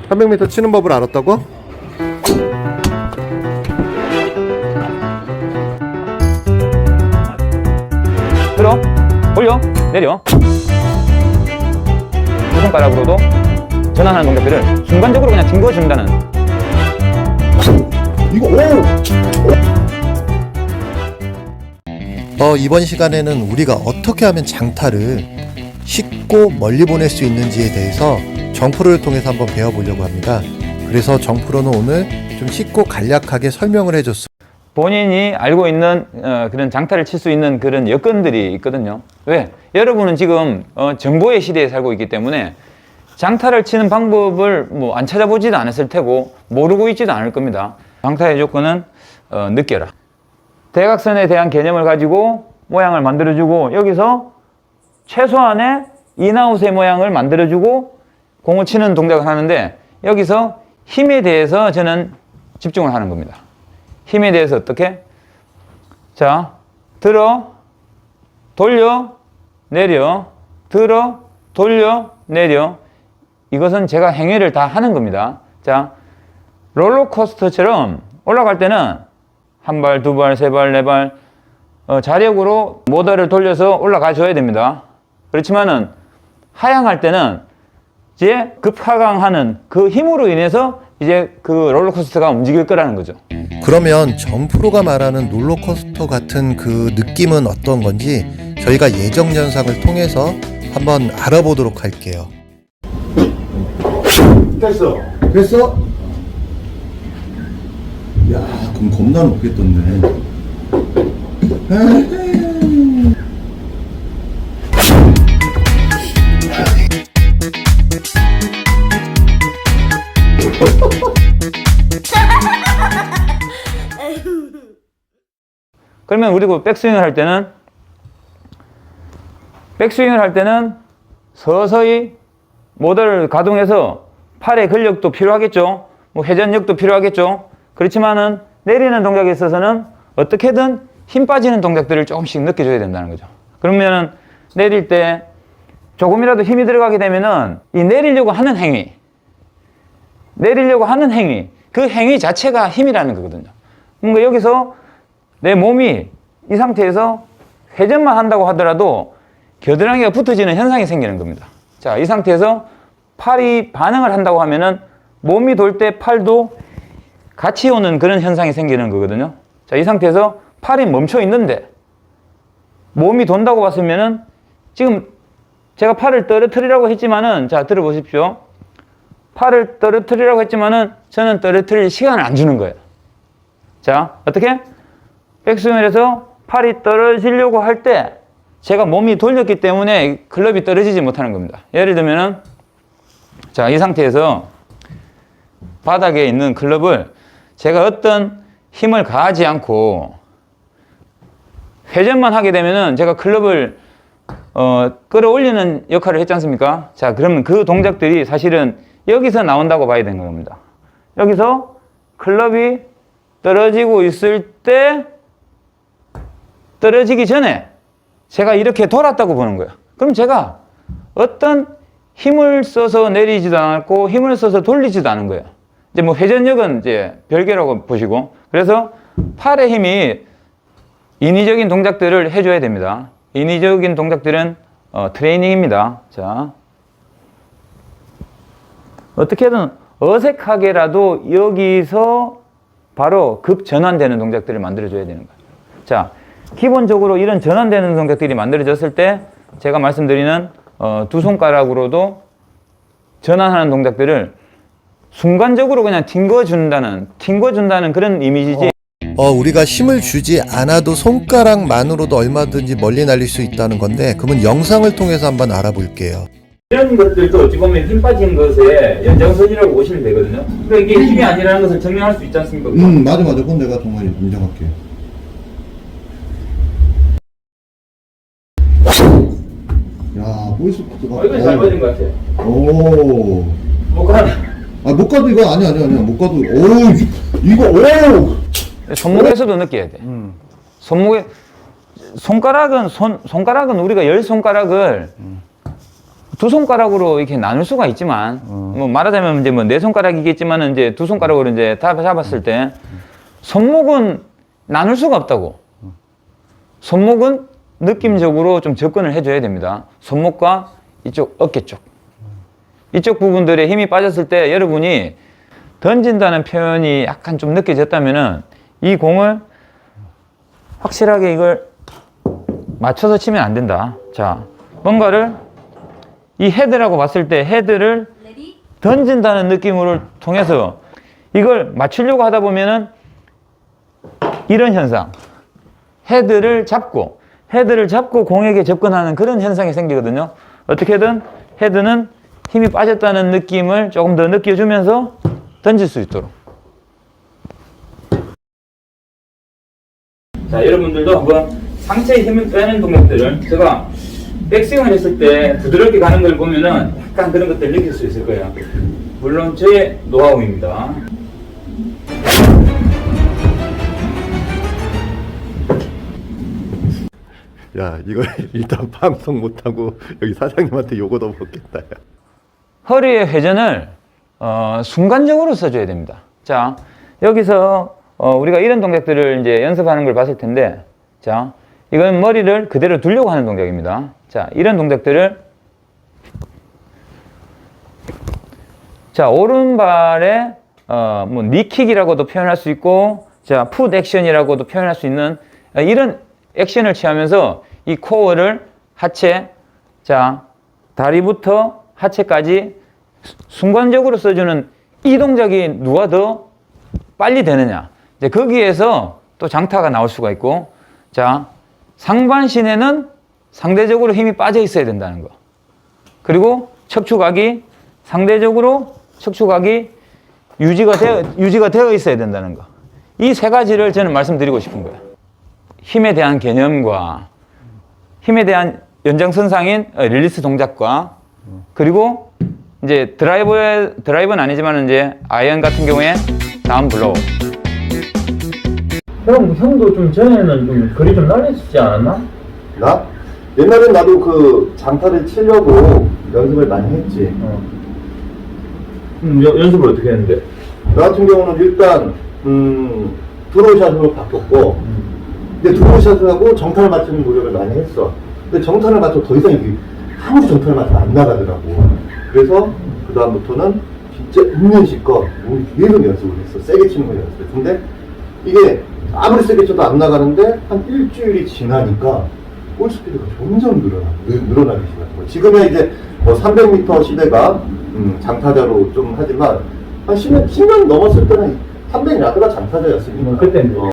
300m 치는 법을 알았다고? 들어, 올려, 내려. 두 손가락으로도 전환하는 동작들을 순간적으로 그냥 튕겨준다는. 이거 이번 시간에는 우리가 어떻게 하면 장타를 쉽고 멀리 보낼 수 있는지에 대해서 정프로를 통해서 한번 배워보려고 합니다. 그래서 정프로는 오늘 좀 쉽고 간략하게 설명을 해줬어. 본인이 알고 있는 그런 장타를 칠 수 있는 그런 여건들이 있거든요. 왜? 여러분은 지금 정보의 시대에 살고 있기 때문에 장타를 치는 방법을 뭐 안 찾아보지도 않았을 테고 모르고 있지도 않을 겁니다. 장타의 조건은 느껴라. 대각선에 대한 개념을 가지고 모양을 만들어주고 여기서 최소한의 인아웃의 모양을 만들어주고 공을 치는 동작을 하는데 여기서 힘에 대해서 저는 집중을 하는 겁니다. 힘에 대해서 어떻게? 자, 들어, 돌려, 내려, 들어, 돌려, 내려. 이것은 제가 행위를 다 하는 겁니다. 자, 롤러코스터처럼 올라갈 때는 한 발, 두 발, 세 발, 네 발 자력으로 모터를 돌려서 올라가 줘야 됩니다. 그렇지만은 하향할 때는 이제 급하강하는 그 힘으로 인해서 이제 그 롤러코스터가 움직일 거라는 거죠. 그러면 정프로가 말하는 롤러코스터 같은 그 느낌은 어떤 건지 저희가 예정 연상을 통해서 한번 알아보도록 할게요. 됐어. 됐어? 야, 그럼 겁나 높게 떴네. 그러면 우리가 백스윙을 할 때는 서서히 모터를 가동해서 팔의 근력도 필요하겠죠. 뭐 회전력도 필요하겠죠. 그렇지만은 내리는 동작에 있어서는 어떻게든 힘 빠지는 동작들을 조금씩 느껴줘야 된다는 거죠. 그러면은 내릴 때 조금이라도 힘이 들어가게 되면은 이 내리려고 하는 행위, 그 행위 자체가 힘이라는 거거든요. 그러니까 여기서 내 몸이 이 상태에서 회전만 한다고 하더라도 겨드랑이가 붙어지는 현상이 생기는 겁니다. 자, 이 상태에서 팔이 반응을 한다고 하면은 몸이 돌 때 팔도 같이 오는 그런 현상이 생기는 거거든요. 자, 이 상태에서 팔이 멈춰 있는데 몸이 돈다고 봤으면은 지금 제가 팔을 떨어뜨리라고 했지만은 자, 들어보십시오. 팔을 떨어뜨리라고 했지만은 저는 떨어뜨릴 시간을 안 주는 거예요. 자, 어떻게? 백스윙을 해서 팔이 떨어지려고 할 때 제가 몸이 돌렸기 때문에 클럽이 떨어지지 못하는 겁니다. 예를 들면은 자, 이 상태에서 바닥에 있는 클럽을 제가 어떤 힘을 가하지 않고 회전만 하게 되면은 제가 클럽을 끌어올리는 역할을 했지 않습니까? 자, 그러면 그 동작들이 사실은 여기서 나온다고 봐야 되는 겁니다. 여기서 클럽이 떨어지고 있을 때 떨어지기 전에 제가 이렇게 돌았다고 보는 거예요. 그럼 제가 어떤 힘을 써서 내리지도 않았고 힘을 써서 돌리지도 않은 거예요. 이제 뭐 회전력은 이제 별개라고 보시고, 그래서 팔의 힘이 인위적인 동작들을 해줘야 됩니다. 인위적인 동작들은 트레이닝입니다. 자, 어떻게든 어색하게라도 여기서 바로 급전환되는 동작들을 만들어줘야 되는 거예요. 자, 기본적으로 이런 전환되는 동작들이 만들어졌을 때 제가 말씀드리는 두 손가락으로도 전환하는 동작들을 순간적으로 그냥 튕겨준다는 그런 이미지지. 우리가 힘을 주지 않아도 손가락만으로도 얼마든지 멀리 날릴 수 있다는 건데 그러면 영상을 통해서 한번 알아볼게요. 이런 것들도 어찌 보면 힘 빠진 것의 연장선이라고 보시면 되거든요. 그러니까 이게 힘이 아니라는 것을 증명할 수 있지 않습니까? 맞아. 그건 내가 정말 인정할게. 야, 보이스 코드가. 이건 잘 맞은 것 같아. 오. 못 가나? 못 가도 이거 아니야. 못 가도. 이거. 손목에서도 느껴야 돼. 손가락은 우리가 열 손가락을 두 손가락으로 이렇게 나눌 수가 있지만, 뭐 말하자면 이제 뭐 네 손가락이겠지만은 이제 두 손가락으로 이제 다 잡았을 때 손목은 나눌 수가 없다고. 손목은 느낌적으로 좀 접근을 해줘야 됩니다. 손목과 이쪽 어깨 쪽. 이쪽 부분들에 힘이 빠졌을 때 여러분이 던진다는 표현이 약간 좀 느껴졌다면은 이 공을 확실하게 이걸 맞춰서 치면 안 된다. 자, 뭔가를 이 헤드라고 봤을 때 헤드를 던진다는 느낌으로 통해서 이걸 맞추려고 하다 보면은 이런 현상. 헤드를 잡고 공에게 접근하는 그런 현상이 생기거든요. 어떻게든 헤드는 힘이 빠졌다는 느낌을 조금 더 느껴주면서 던질 수 있도록. 자, 여러분들도 한번 상체에 힘을 빼는 동작들을 제가 백스윙을 했을 때 부드럽게 가는 걸 보면은 약간 그런 것들을 느낄 수 있을 거예요. 물론 저의 노하우입니다. 야, 이거 일단 방송 못하고 여기 사장님한테 요거도 먹겠다. 야. 허리의 회전을 순간적으로 써줘야 됩니다. 자, 여기서 우리가 이런 동작들을 이제 연습하는 걸 봤을 텐데, 자, 이건 머리를 그대로 두려고 하는 동작입니다. 자, 이런 동작들을 자, 오른발에 뭐 니킥이라고도 표현할 수 있고, 자, 풋 액션이라고도 표현할 수 있는 이런 액션을 취하면서 이 코어를 하체, 자, 다리부터 하체까지 순간적으로 써주는 이 동작이 누가 더 빨리 되느냐. 이제 거기에서 또 장타가 나올 수가 있고, 자, 상반신에는 상대적으로 힘이 빠져 있어야 된다는 거. 그리고 척추각이 상대적으로 척추각이 유지가 되어 있어야 된다는 거. 이 세 가지를 저는 말씀드리고 싶은 거예요. 힘에 대한 개념과 힘에 대한 연장선상인 릴리스 동작과 그리고 이제 드라이버는 아니지만 이제 아이언 같은 경우에 다운 블로우. 형도 좀 전에는 좀 거리 좀 날리지 않았나? 나? 옛날엔 나도 그 장타를 치려고 연습을 많이 했지. 연습을 어떻게 했는데? 나 같은 경우는 일단 드로우샷으로 바뀌었고, 근데 드로우샷을 하고 정타를 맞추는 노력을 많이 했어. 근데 정타를 맞춰 더 이상 이게 아무리 정타를 맞춰도 안 나가더라고. 그래서 그 다음부터는 진짜 있는 실컷 계속 연습을 했어. 세게 치는 걸 연습해. 근데 이게 아무리 세게 쳐도 안 나가는데 한 일주일이 지나니까 볼 스피드가 점점 늘어나기 시작한 거야. 지금은 이제 뭐 300m 시대가 장타자로 좀 하지만 한 10년 넘었을 때는 300 야드가 장타자였으니까. 그때는